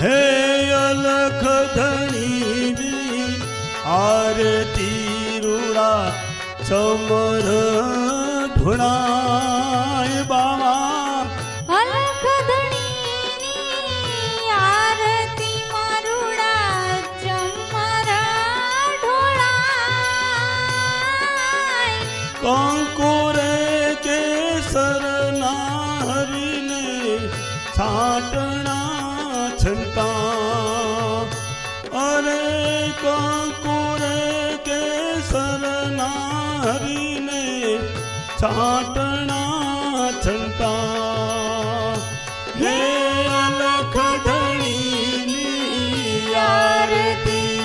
હે અલખ ધણીની આરતી રૂડા સમર ઢોળાય બાવા અલખ ધણીની આરતી મારુડા ચમર ઢોળાય કંકુરે કેસરના હરીને છાટણા છંટા અરે કંકુરે કેસરના હરીને છાટણા છંટા હે અલખ ધણીની આરતી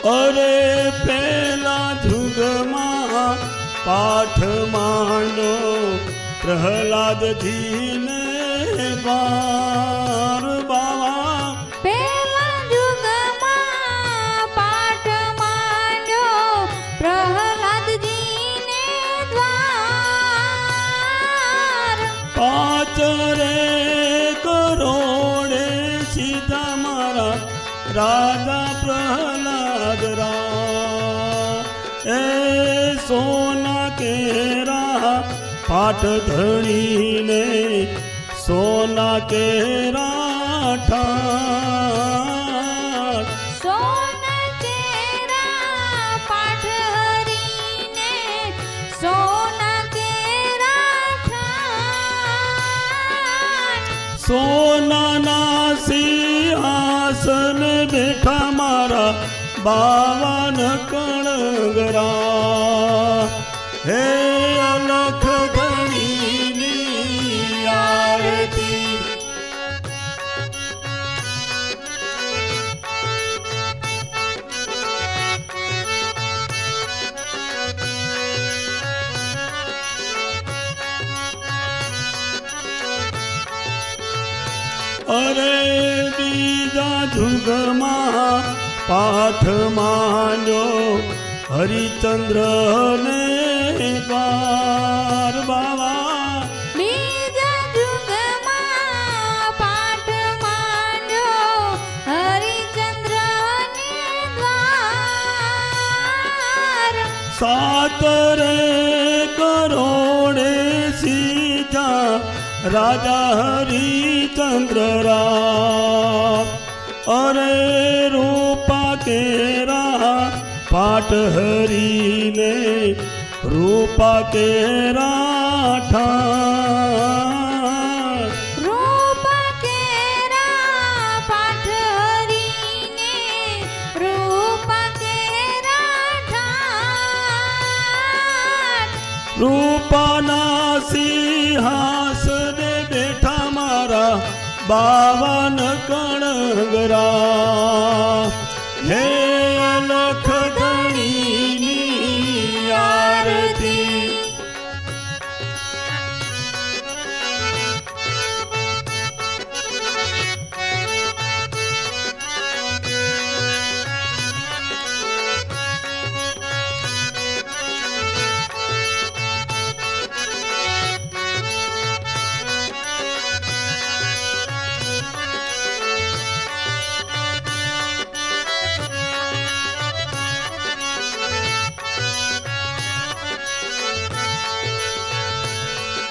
અરે પેલા જુગમાં પાઠ માંડો પ્રહલાદજીને વાર બાવા પેલા યુગમાં પાઠ માંડ્યો પ્રહલાદજીને દ્વાર પાચરે કરોડે સીધા મારા રાજા પ્રહલાદ રા એ સોના કેરા પાટ ધણીને સોના કેરા ઠાઠ સોના કેરા પાઠ હરીને સોના કેરા ઠાઠ સોનાના સિંહાસન બેઠા મારા બાવન કણગરા હે અલખ ધણીની આરતી અરે બીજા જુગમાં પાઠ માંડો હરિચંદ્ર ને વાર બાવા બીજા યુગમાં પાઠ માંડ્યો હરિચંદ્રને દ્વાર સાતરે કરોડે સીધા રાજા હરિચંદ્ર રા અરે રૂપા કેરા પાટ હરીને રૂપા કેરા ઠાઠ રૂપા કેરા પાઠ હરીને રૂપા કેરા ઠાઠ રૂપાના સિંહાસને બેઠા મારા બાવન કણગરા હે અલખ ધણીની આરતી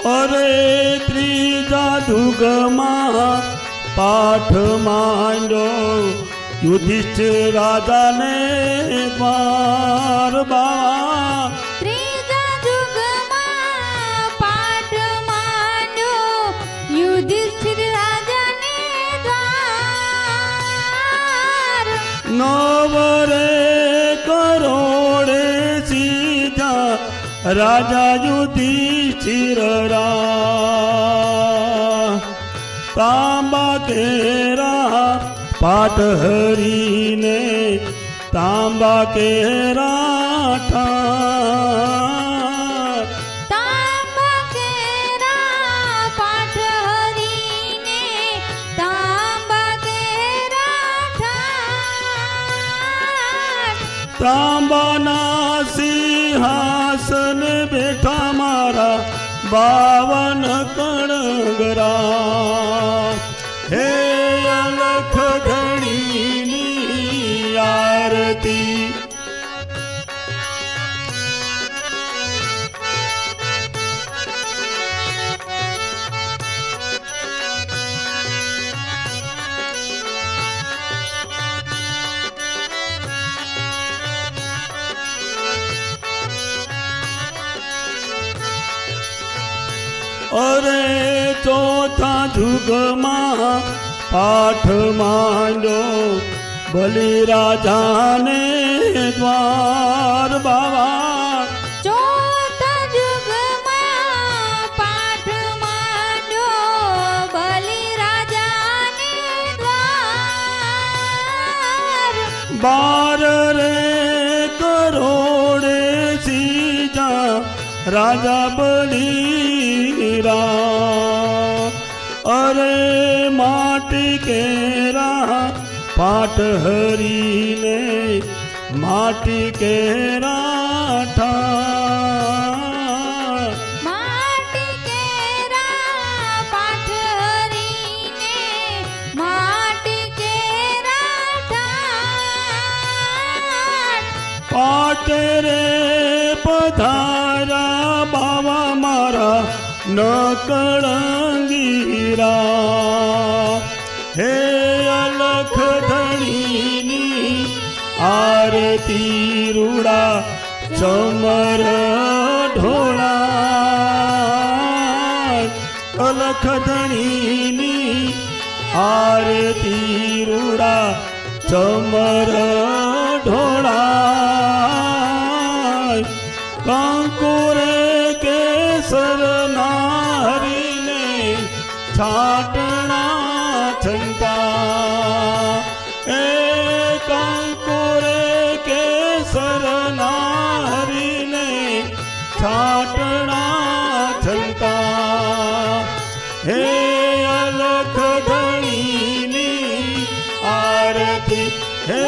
અરે ત્રીજા દુગમાં પાઠ માંડો યુધિષ્ઠિર રાજાને વાર બાવા ત્રીજા યુગમાં પાઠ માંડ્યો યુધિષ્ઠિર રાજાને દ્વાર નવરે કરોડે સીધા રાજા યુધિષ્ઠિર રા તાંબા કેરા પાટ હરીને તાંબા કેરા ઠાઠ તાંબા કેરા પાઠ હરીને તાંબા તાંબાના સિંહાસન બેઠા મારા 52 કણગરા હે અલખ ધણીની આરતી અરે ચોથા જુગમાં પાઠ માંડ્યો બલિરાજાને દ્વાર બાવા ચોથા યુગમાં પાઠ માંડ્યો બલિરાજાને દ્વાર 12 રે કરોડે સીજા રાજા બલિરા અરે માટી કેરા પાટ હરીને માટી કેરા ઠા માટી કેરા પાઠ હરીને માટી કેરા ઠાઠ પાટ રે પધારા બાવા મારા ન કળંગીરા હે અલખ ધણીની આરતી રૂડા ચમર ઢોળા અલખ ધણીની આરતી રૂડા ચમર ઢોળા કંકુરે કેસર નારીને છાટણા છંટા એ કંકુરે કેસર નારીને છાટણા છંટા હે અલખ ધણીની આરતી હે